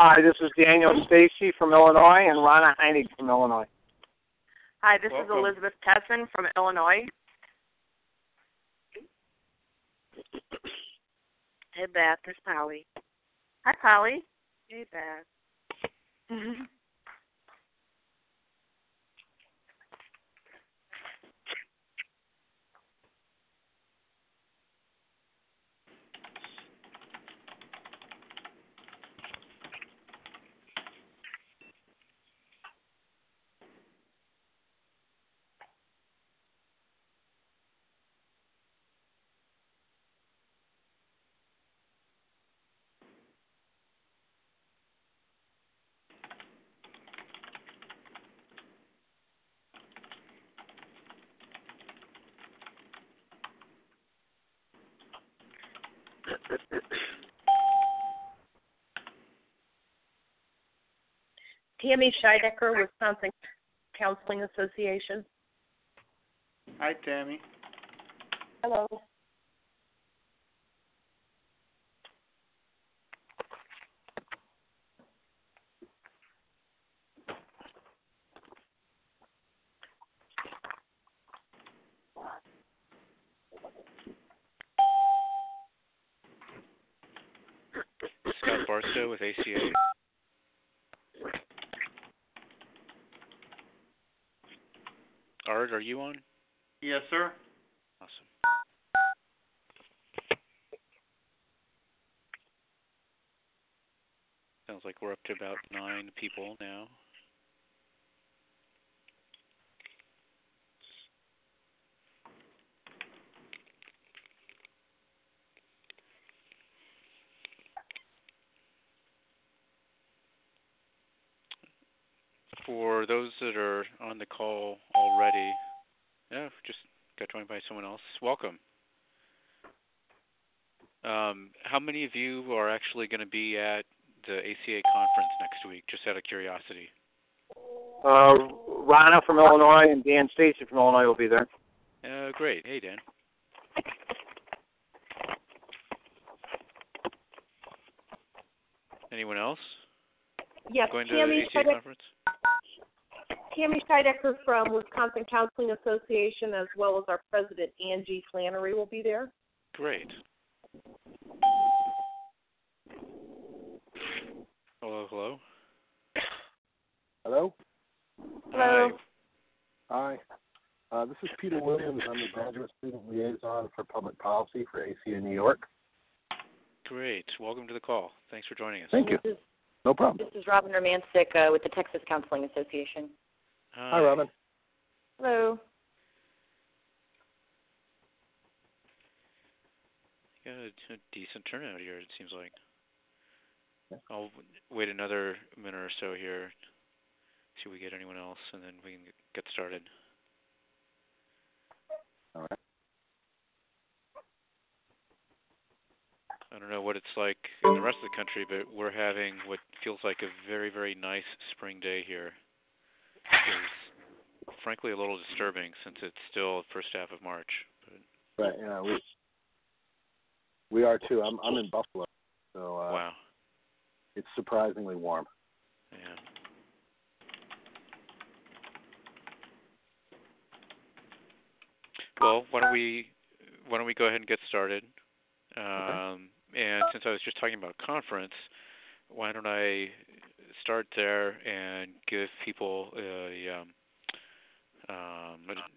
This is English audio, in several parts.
Hi, this is Daniel Stacy from Illinois and Ronna Heinig from Illinois. Hi, this is Welcome. Elizabeth Tesman from Illinois. Hey, Beth. This is Polly. Hi, Polly. Hey, Beth. Tammy Scheidecker, Wisconsin Counseling Association. Hi, Tammy. Hello. Scott Barstow with ACA. Art, are you on? Yes, sir. Awesome. Sounds like we're up to about 9 people now. For those that are on the call already, just got joined by someone else. Welcome. How many of you are actually going to be at the ACA conference next week, just out of curiosity? Ronna from Illinois and Dan Stacy from Illinois will be there. Great. Hey, Dan. Anyone else? Yes, Going to the ACA conference? Tammy Scheidecker from Wisconsin Counseling Association, as well as our president, Angie Flannery, will be there. Great. Hello, hello. Hello? Hello. Hi. This is Peter Williams. I'm the graduate student liaison for public policy for ACA New York. Great. Welcome to the call. Thanks for joining us. Thank you. No problem. This is Robin Romancic with the Texas Counseling Association. Hi, Robin. Hello. Got a decent turnout here, it seems like. I'll wait another minute or so here, see if we get anyone else, and then we can get started. All right. I don't know what it's like in the rest of the country, but we're having what feels like a very, very nice spring day here. It's frankly a little disturbing since it's still the first half of March. But Right, yeah, we are too. I'm in Buffalo, so wow. It's surprisingly warm. Yeah. Well, why don't we go ahead and get started? Okay. And since I was just talking about conference, why don't I start there and give people a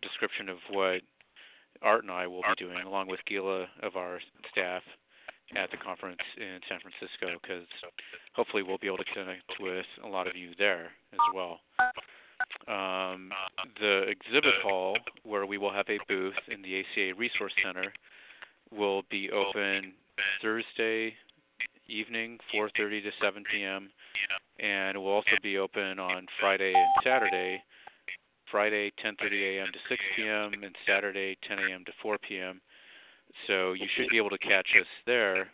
description of what Art and I will be doing, along with Gila of our staff at the conference in San Francisco, because hopefully we'll be able to connect with a lot of you there as well. The exhibit hall, where we will have a booth in the ACA Resource Center, will be open Thursday evening, 4:30 to 7 p.m., and it will also be open on Friday and Saturday, Friday 10:30 a.m. to 6 p.m., and Saturday 10 a.m. to 4 p.m. So you should be able to catch us there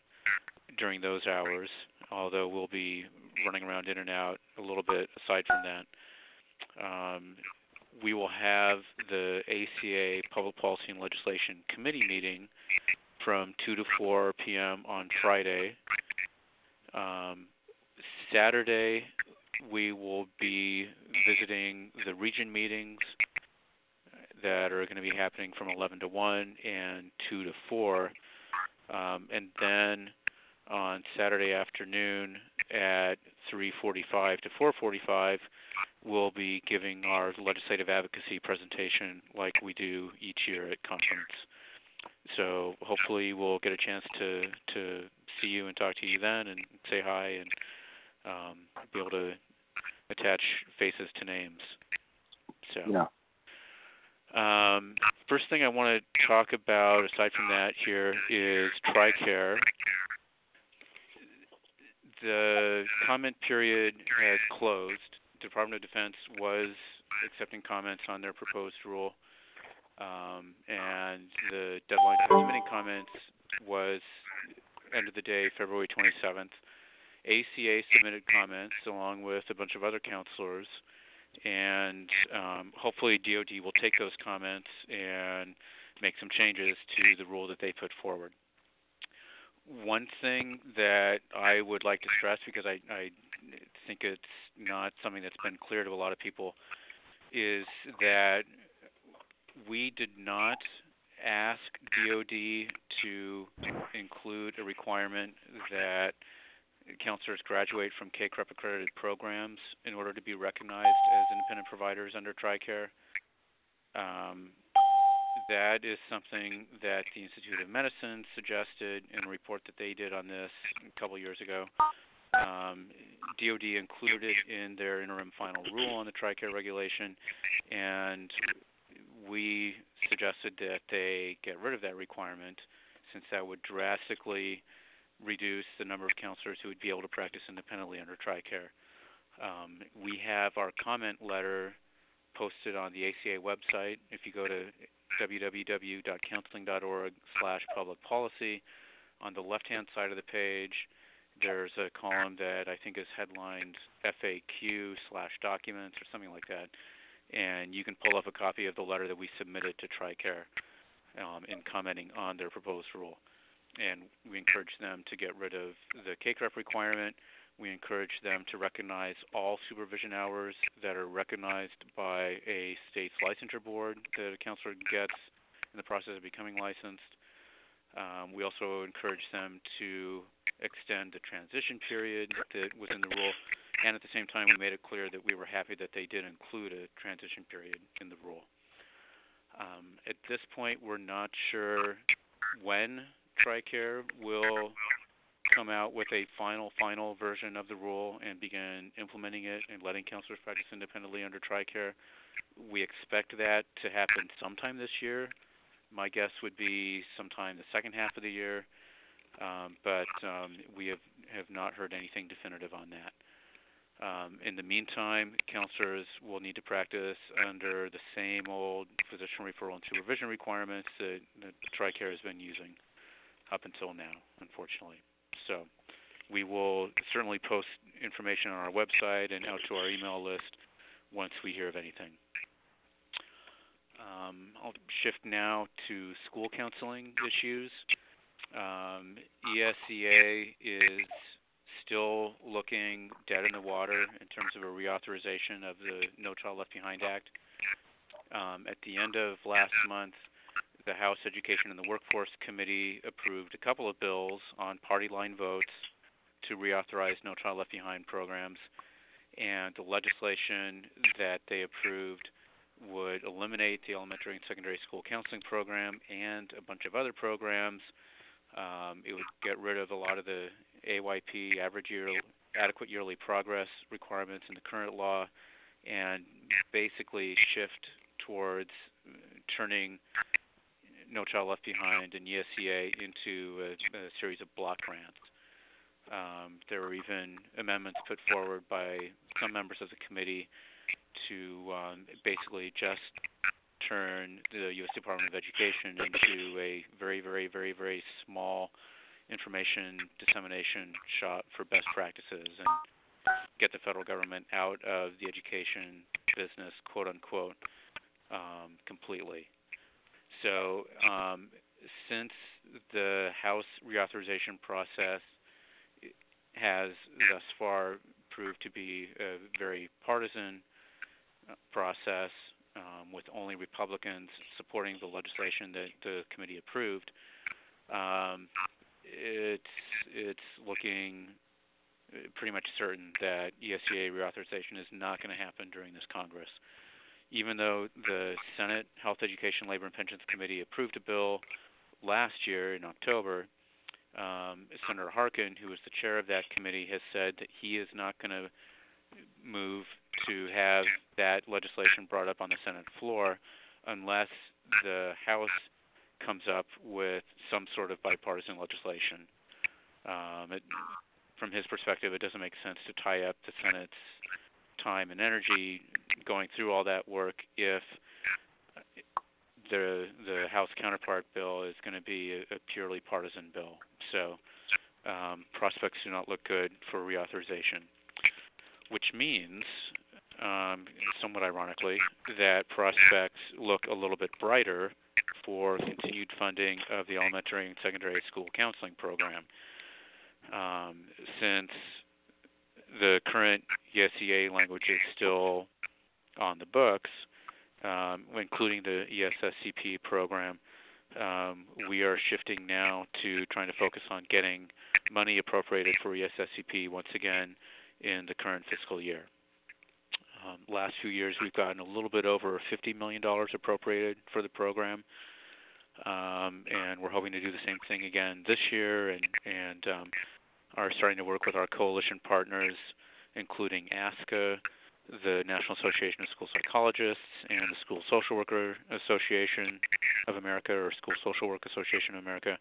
during those hours, although we'll be running around in and out a little bit aside from that. We will have the ACA Public Policy and Legislation Committee meeting from 2 to 4 p.m. on Friday. Saturday, we will be visiting the region meetings that are going to be happening from 11 to 1 and 2 to 4. And then on Saturday afternoon at 3:45 to 4:45, we'll be giving our legislative advocacy presentation like we do each year at conference. So hopefully we'll get a chance to see you and talk to you then and say hi and be able to attach faces to names. So, yeah. First thing I want to talk about, aside from that here, is TRICARE. The comment period has closed. The Department of Defense was accepting comments on their proposed rule, and the deadline for submitting comments was end of the day, February 27th. ACA submitted comments along with a bunch of other counselors, and hopefully DOD will take those comments and make some changes to the rule that they put forward. One thing that I would like to stress, because I think it's not something that's been clear to a lot of people, is that we did not ask DOD to include a requirement that counselors graduate from KCREP accredited programs in order to be recognized as independent providers under TRICARE. That is something that the Institute of Medicine suggested in a report that they did on this a couple years ago. DOD included it in their interim final rule on the TRICARE regulation, and we suggested that they get rid of that requirement since that would drastically reduce the number of counselors who would be able to practice independently under TRICARE. We have our comment letter posted on the ACA website. If you go to www.counseling.org/public-policy, on the left-hand side of the page, there's a column that I think is headlined FAQ/documents or something like that, and you can pull up a copy of the letter that we submitted to TRICARE in commenting on their proposed rule. And we encourage them to get rid of the KCREP requirement. We encourage them to recognize all supervision hours that are recognized by a state's licensure board that a counselor gets in the process of becoming licensed. We also encourage them to extend the transition period that was in the rule, and at the same time we made it clear that we were happy that they did include a transition period in the rule. At this point, we're not sure when TRICARE will come out with a final version of the rule and begin implementing it and letting counselors practice independently under TRICARE. We expect that to happen sometime this year. My guess would be sometime the second half of the year, but we have not heard anything definitive on that. In the meantime, counselors will need to practice under the same old physician referral and supervision requirements that TRICARE has been using up until now, unfortunately. So we will certainly post information on our website and out to our email list once we hear of anything. I'll shift now to school counseling issues. ESEA is still looking dead in the water in terms of a reauthorization of the No Child Left Behind Act. At the end of last month, the House Education and the Workforce Committee approved a couple of bills on party line votes to reauthorize No Child Left Behind programs, and the legislation that they approved would eliminate the elementary and secondary school counseling program and a bunch of other programs. It would get rid of a lot of the AYP, adequate yearly progress requirements in the current law, and basically shift towards turning No Child Left Behind and ESEA into a series of block grants. There were even amendments put forward by some members of the committee to basically just turn the U.S. Department of Education into a very, very, very, very small information dissemination shop for best practices and get the federal government out of the education business, quote unquote, completely. So since the House reauthorization process has thus far proved to be a very partisan process, with only Republicans supporting the legislation that the committee approved. It's looking pretty much certain that ESCA reauthorization is not going to happen during this Congress. Even though the Senate Health, Education, Labor, and Pensions Committee approved a bill last year in October, Senator Harkin, who was the chair of that committee, has said that he is not going to move to have that legislation brought up on the Senate floor unless the House comes up with some sort of bipartisan legislation. From his perspective, it doesn't make sense to tie up the Senate's time and energy going through all that work if the House counterpart bill is going to be a purely partisan bill. So prospects do not look good for reauthorization, which means, somewhat ironically, that prospects look a little bit brighter for continued funding of the elementary and secondary school counseling program. Since the current ESCA language is still on the books, including the ESSCP program, we are shifting now to trying to focus on getting money appropriated for ESSCP once again in the current fiscal year. Last few years, we've gotten a little bit over $50 million appropriated for the program, and we're hoping to do the same thing again this year, and are starting to work with our coalition partners, including ASCA, the National Association of School Psychologists, and the School Social Worker Association of America, or School Social Work Association of America,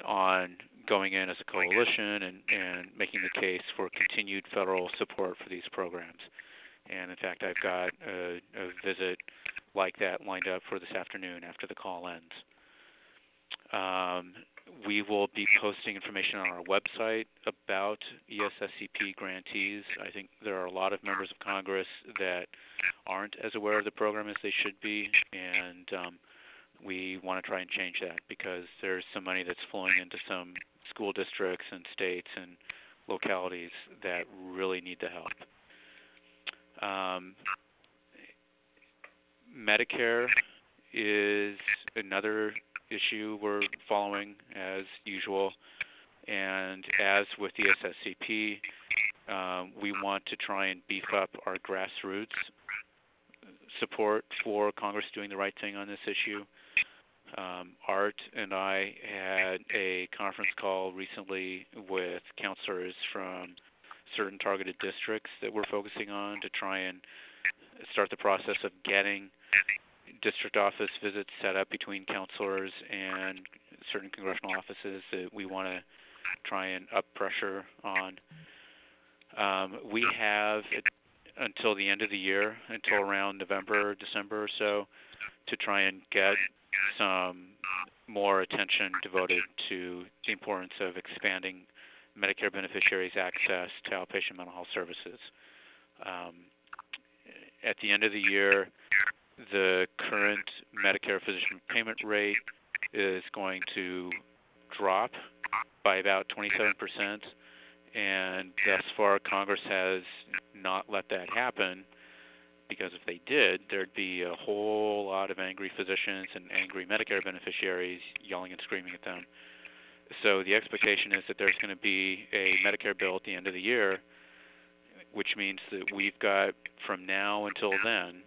on going in as a coalition and making the case for continued federal support for these programs. And in fact, I've got a visit like that lined up for this afternoon after the call ends. We will be posting information on our website about ESSCP grantees. I think there are a lot of members of Congress that aren't as aware of the program as they should be, and we want to try and change that because there's some money that's flowing into some school districts and states and localities that really need the help. Medicare is another issue we're following as usual, and as with the SSCP, we want to try and beef up our grassroots support for Congress doing the right thing on this issue. Art and I had a conference call recently with counselors from certain targeted districts that we're focusing on to try and start the process of getting district office visits set up between counselors and certain congressional offices that we want to try and up pressure on. We have until the end of the year, until around November, December or so, to try and get some more attention devoted to the importance of expanding Medicare beneficiaries' access to outpatient mental health services. At the end of the year, the current Medicare physician payment rate is going to drop by about 27%, and thus far Congress has not let that happen, because if they did, there'd be a whole lot of angry physicians and angry Medicare beneficiaries yelling and screaming at them. So the expectation is that there's going to be a Medicare bill at the end of the year, which means that we've got from now until then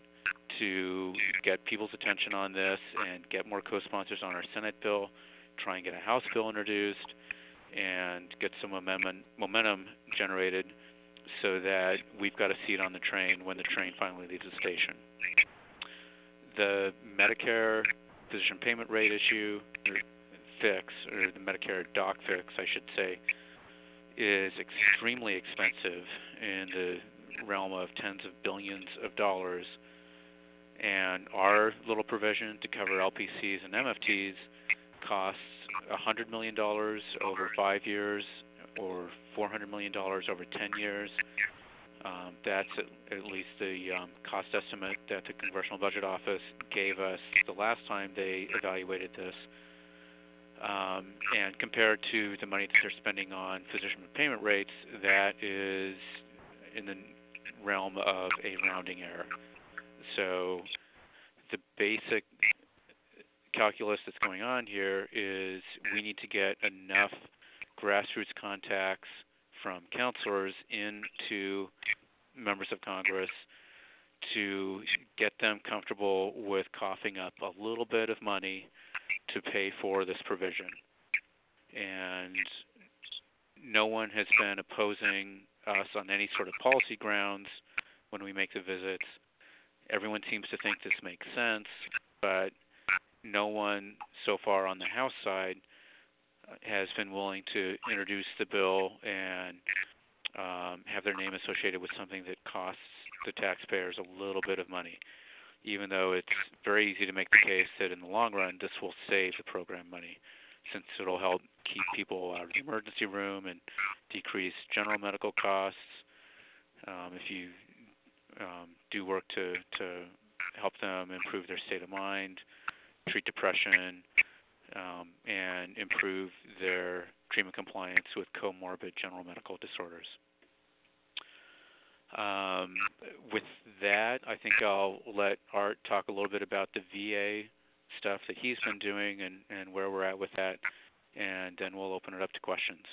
to get people's attention on this and get more co-sponsors on our Senate bill, try and get a House bill introduced, and get some momentum generated so that we've got a seat on the train when the train finally leaves the station. The Medicare physician payment rate issue, or fix, or the Medicare doc fix, I should say, is extremely expensive in the realm of tens of billions of dollars, and our little provision to cover LPCs and MFTs costs $100 million over 5 years or $400 million over 10 years. That's at least the cost estimate that the Congressional Budget Office gave us the last time they evaluated this. And compared to the money that they're spending on physician payment rates, that is in the realm of a rounding error. So the basic calculus that's going on here is we need to get enough grassroots contacts from counselors into members of Congress to get them comfortable with coughing up a little bit of money to pay for this provision. And no one has been opposing us on any sort of policy grounds when we make the visits. Everyone seems to think this makes sense, but no one so far on the House side has been willing to introduce the bill and have their name associated with something that costs the taxpayers a little bit of money, even though it's very easy to make the case that in the long run this will save the program money, since it'll help keep people out of the emergency room and decrease general medical costs. If you do work to help them improve their state of mind, treat depression, and improve their treatment compliance with comorbid general medical disorders. With that, I think I'll let Art talk a little bit about the VA stuff that he's been doing and where we're at with that, and then we'll open it up to questions.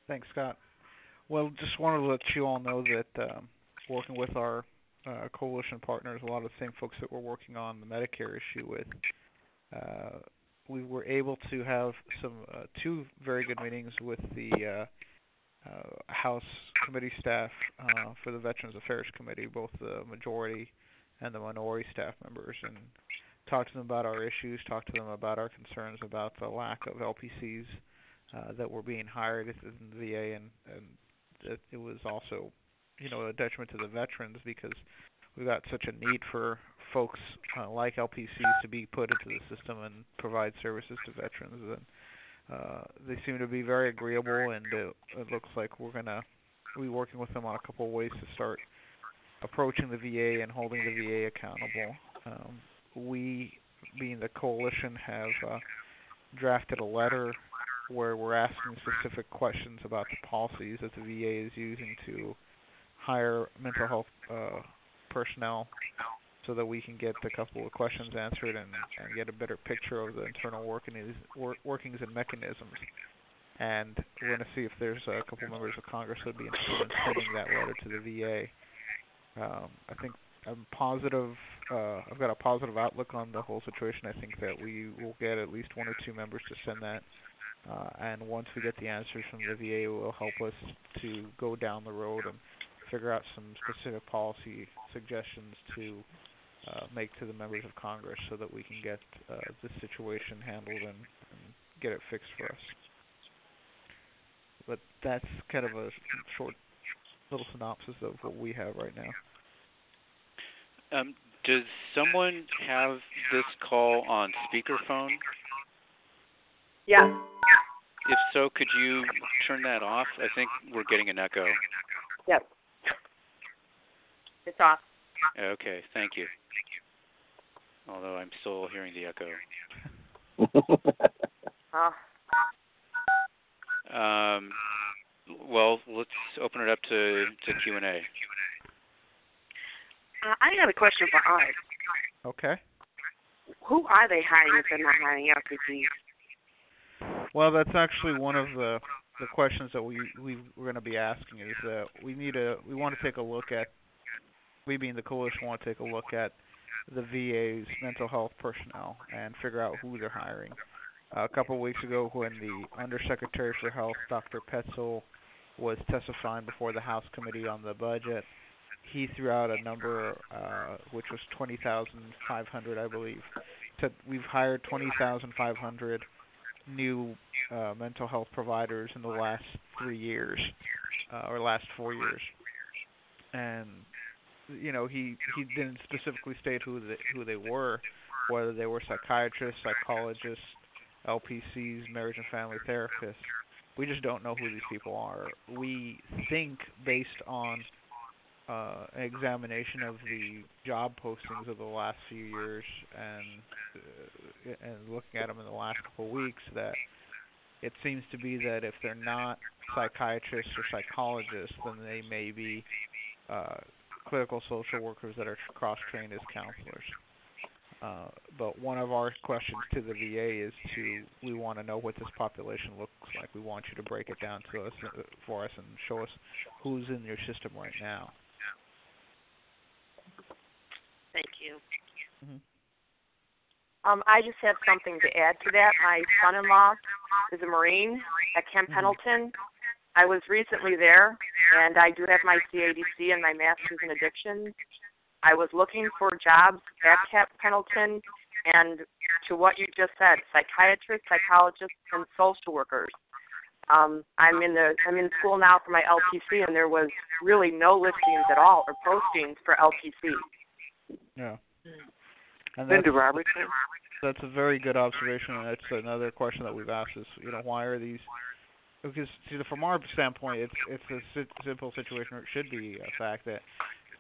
Thanks, Scott. Well, just wanted to let you all know that working with our coalition partners, a lot of the same folks that we're working on the Medicare issue with, we were able to have two very good meetings with the House committee staff for the Veterans Affairs Committee, both the majority and the minority staff members, and talked to them about our issues, talked to them about our concerns about the lack of LPCs that were being hired in the VA, and that it was also, a detriment to the veterans because we got such a need for folks like LPCs to be put into the system and provide services to veterans. And they seem to be very agreeable, and it looks like we're going to be working with them on a couple of ways to start approaching the VA and holding the VA accountable. We, being the coalition, have drafted a letter where we're asking specific questions about the policies that the VA is using to hire mental health personnel so that we can get a couple of questions answered and get a better picture of the internal workings and mechanisms. And we're going to see if there's a couple members of Congress that would be interested in sending that letter to the VA. I think I'm positive. I've got a positive outlook on the whole situation. I think that we will get at least one or two members to send that. And once we get the answers from the VA, it will help us to go down the road and figure out some specific policy suggestions to make to the members of Congress so that we can get this situation handled and get it fixed for us. But that's kind of a short little synopsis of what we have right now. Does someone have this call on speakerphone? Yeah. If so, could you turn that off? I think we're getting an echo. Yep. It's off. Okay, thank you. Although I'm still hearing the echo. Well, let's open it up to Q&A. I have a question for Art. Okay. Who are they hiring if they're not hiring LPCs? Well, that's actually one of the questions that we're going to be asking is that we want to take a look at, we being the coalition want to take a look at the VA's mental health personnel and figure out who they're hiring. A couple of weeks ago when the Undersecretary for Health, Dr. Petzel, was testifying before the House Committee on the Budget, he threw out a number which was 20,500, I believe. We've hired 20,500 new mental health providers in the last 3 years, or last 4 years. And he didn't specifically state who they were, whether they were psychiatrists, psychologists, LPCs, marriage and family therapists. We just don't know who these people are. We think, based on an examination of the job postings of the last few years and looking at them in the last couple of weeks, that it seems to be that if they're not psychiatrists or psychologists, then they may be clinical social workers that are cross-trained as counselors. But one of our questions to the VA is we want to know what this population looks like. We want you to break it down to us for us and show us who's in your system right now. Thank you. Mm-hmm. I just have something to add to that. My son-in-law is a Marine at Camp Pendleton. I was recently there, and I do have my CADC and my Master's in Addiction. I was looking for jobs at Camp Pendleton, and to what you just said, psychiatrists, psychologists, and social workers. I'm in school now for my LPC, and there was really no listings at all or postings for LPC. Yeah. And Linda Roberts. That's a very good observation, and that's another question that we've asked is, why are these? Because from our standpoint, it's a simple situation, or it should be a fact that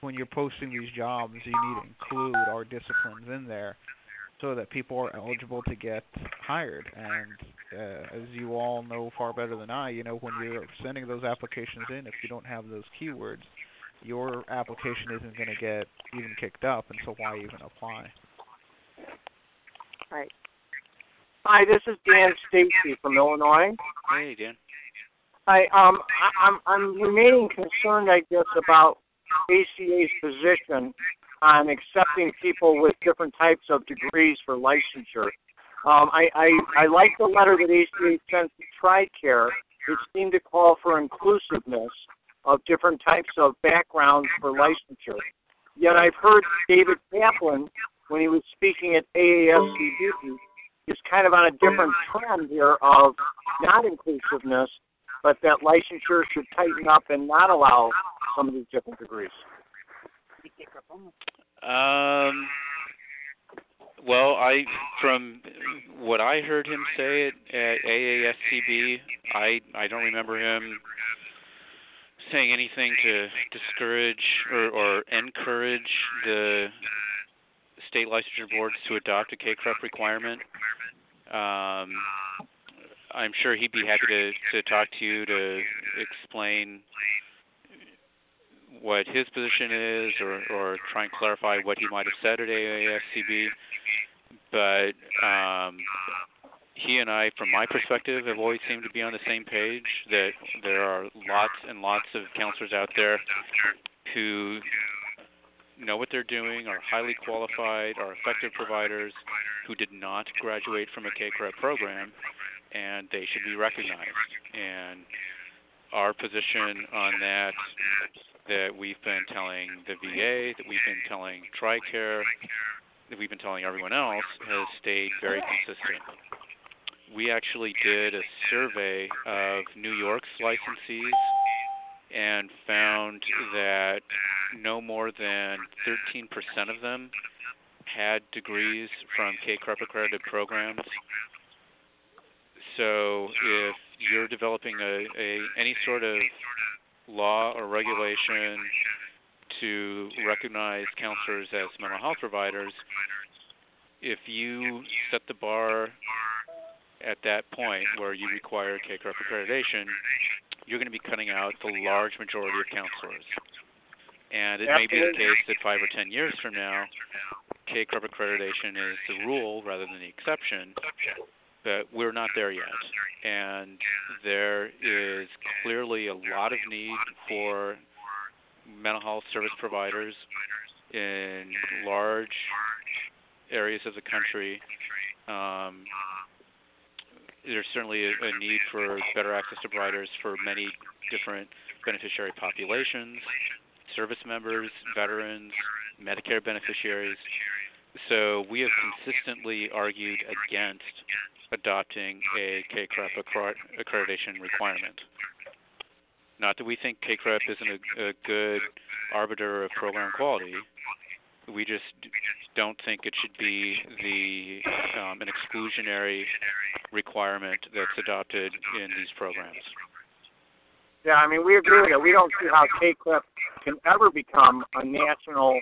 when you're posting these jobs, you need to include our disciplines in there so that people are eligible to get hired. And as you all know far better than I, when you're sending those applications in, if you don't have those keywords, your application isn't going to get even kicked up, and so why even apply? Right. Hi, this is Dan Stacy from Illinois. Hey, Dan. Hi, I'm remaining concerned, I guess, about ACA's position on accepting people with different types of degrees for licensure. I like the letter that ACA sent to TRICARE. It seemed to call for inclusiveness of different types of backgrounds for licensure. Yet I've heard David Kaplan, when he was speaking at AASCD, is kind of on a different trend here of not inclusiveness, but that licensure should tighten up and not allow some of these different degrees. Well, from what I heard him say at AASCB, I don't remember him saying anything to discourage or encourage the state licensure boards to adopt a KCREP requirement. I'm sure he'd be happy to talk to you to explain what his position is or try and clarify what he might have said at AASCB. But he and I, from my perspective, have always seemed to be on the same page, that there are lots and lots of counselors out there who know what they're doing, are highly qualified, are effective providers who did not graduate from a KCREP program, and they should be recognized. And our position on that we've been telling the VA, that we've been telling TRICARE, that we've been telling everyone else, has stayed very consistent. We actually did a survey of New York's licensees and found that no more than 13% of them had degrees from KCREP accredited programs. So if you're developing any sort of law or regulation to recognize counselors as mental health providers, if you set the bar at that point where you require KCREP accreditation, you're going to be cutting out the large majority of counselors. And it may be the case that 5 or 10 years from now, KCREP accreditation is the rule rather than the exception, but we're not there yet. And there is clearly a lot of need for mental health service providers in large areas of the country. There's certainly a need for better access to providers for many different beneficiary populations, service members, veterans, Medicare beneficiaries. So we have consistently argued against adopting a KCREP accreditation requirement. Not that we think KCREP isn't a good arbiter of program quality. We just don't think it should be an exclusionary requirement that's adopted in these programs. Yeah, I mean, we agree with it. We don't see how KCLIP can ever become a national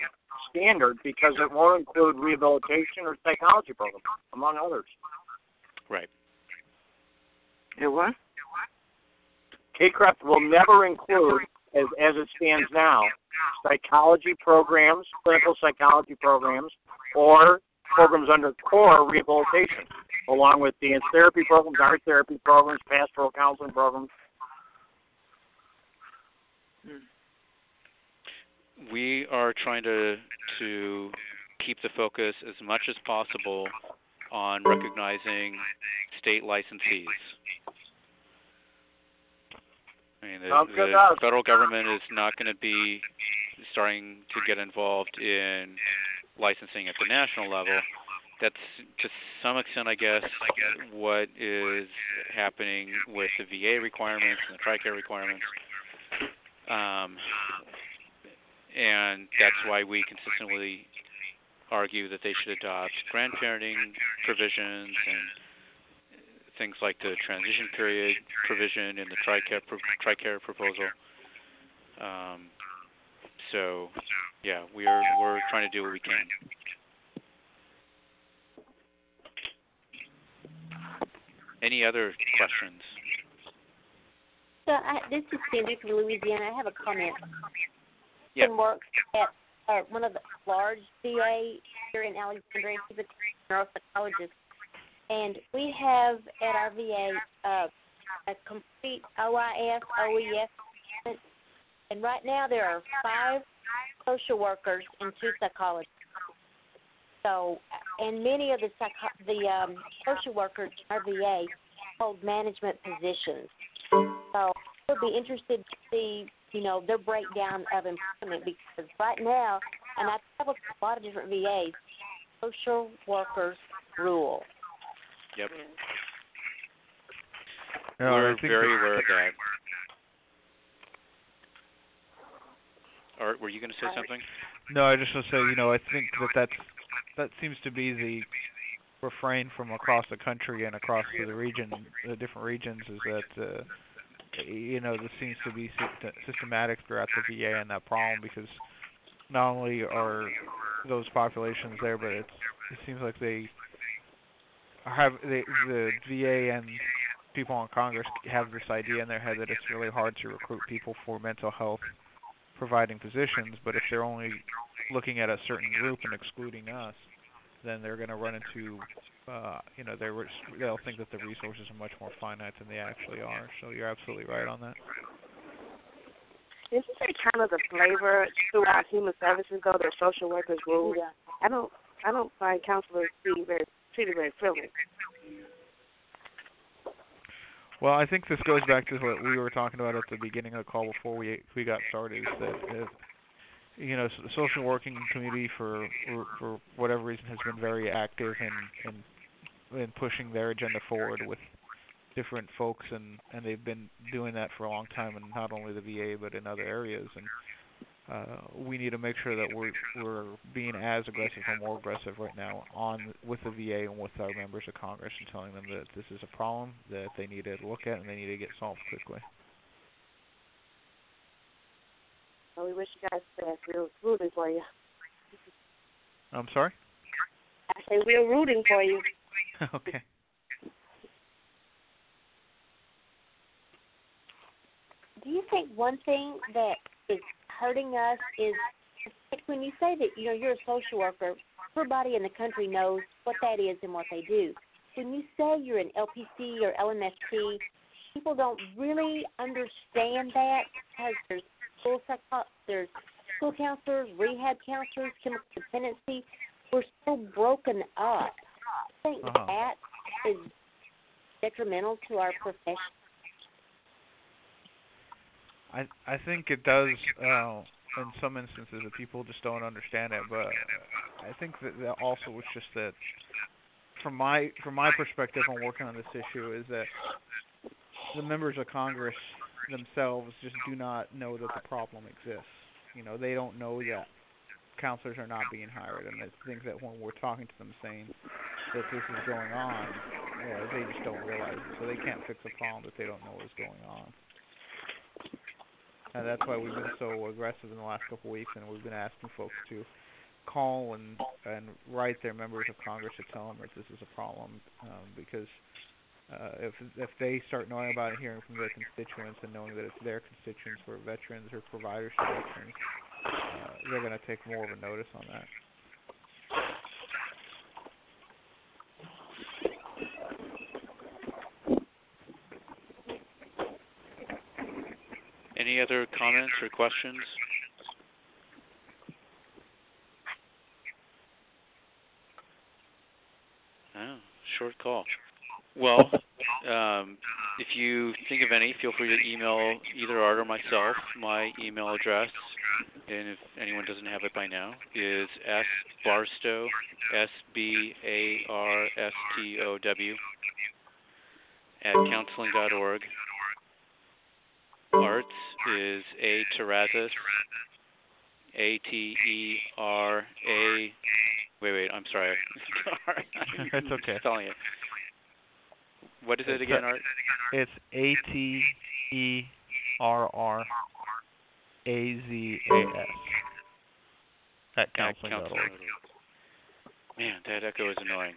standard because it won't include rehabilitation or psychology programs, among others. Right. It what? KCREP will never include, as it stands now, psychology programs, clinical psychology programs, or programs under core rehabilitation, along with dance therapy programs, art therapy programs, pastoral counseling programs. We are trying to keep the focus as much as possible on recognizing state licensees. I mean, the federal government is not going to be starting to get involved in licensing at the national level. That's to some extent, I guess, what is happening with the VA requirements and the TRICARE requirements. And that's why we consistently argue that they should adopt grandparenting provisions and things like the transition period provision in the TRICARE proposal. So, yeah, we're trying to do what we can. Any other questions? So this is Cindy from Louisiana. I have a comment. Yeah. Works at one of the large VA here in Alexandria. He's a neuropsychologist. And we have at our VA a complete OIS, OES. And right now there are 5 social workers and 2 psychologists. So, and many of the social workers in our VA hold management positions. So I would be interested to see, their breakdown of employment, because right now, and I travel to a lot of different VAs, social workers rule. Yep. We're very aware of that. Art, were you going to say something? No, I just want to say, I think that seems to be the refrain from across the country and across the different regions, is that this seems to be systematic throughout the VA and that problem, because not only are those populations there, but it seems like they have the VA and people in Congress have this idea in their head that it's really hard to recruit people for mental health providing positions, but if they're only looking at a certain group and excluding us, then they're going to run into they'll think that the resources are much more finite than they actually are. So you're absolutely right on that. Isn't that kind of the flavor throughout human services, though, that social workers rule? Yeah. I don't find counselors being treated very friendly. Well, I think this goes back to what we were talking about at the beginning of the call before we got started, is that the social working community for whatever reason has been very active in pushing their agenda forward with different folks, and they've been doing that for a long time, and not only the VA but in other areas. And we need to make sure that we're being as aggressive or more aggressive right now with the VA and with our members of Congress, and telling them that this is a problem that they need to look at and they need to get solved quickly. Well, we wish you guys the best. We're rooting for you. I'm sorry? I say we're rooting for you. Okay. Do you think one thing that is hurting us is, when you say that you're a social worker, everybody in the country knows what that is and what they do. When you say you're an LPC or LMST, people don't really understand that, because there's school counselors, rehab counselors, chemical dependency. We're so broken up. I think that is detrimental to our profession. I think it does in some instances, that people just don't understand it. But I think that also it's just that from my perspective on working on this issue is that the members of Congress themselves just do not know that the problem exists. They don't know that counselors are not being hired, and it's things that when we're talking to them saying that this is going on, they just don't realize it. So they can't fix a problem that they don't know is going on. And that's why we've been so aggressive in the last couple of weeks, and we've been asking folks to call and write their members of Congress to tell them that this is a problem, because if they start knowing about it, hearing from their constituents, and knowing that it's their constituents who are veterans or providers to veterans, they're going to take more of a notice on that. Any other comments or questions? Oh, short call. Well, if you think of any, feel free to email either Art or myself. My email address, and if anyone doesn't have it by now, is sbarstow, SBARSTOW, @counseling.org. Arts is Terrazas, ATERA. Wait, I'm sorry. It's okay. Spelling it. What is it again, Art? It's ATERRAZAS @counseling.org. Man, that echo is annoying.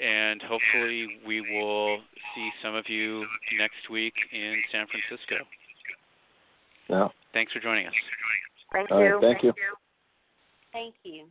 And hopefully we will see some of you next week in San Francisco. Yeah. Thanks for joining us. Thank All you. right, thank you. Thank you.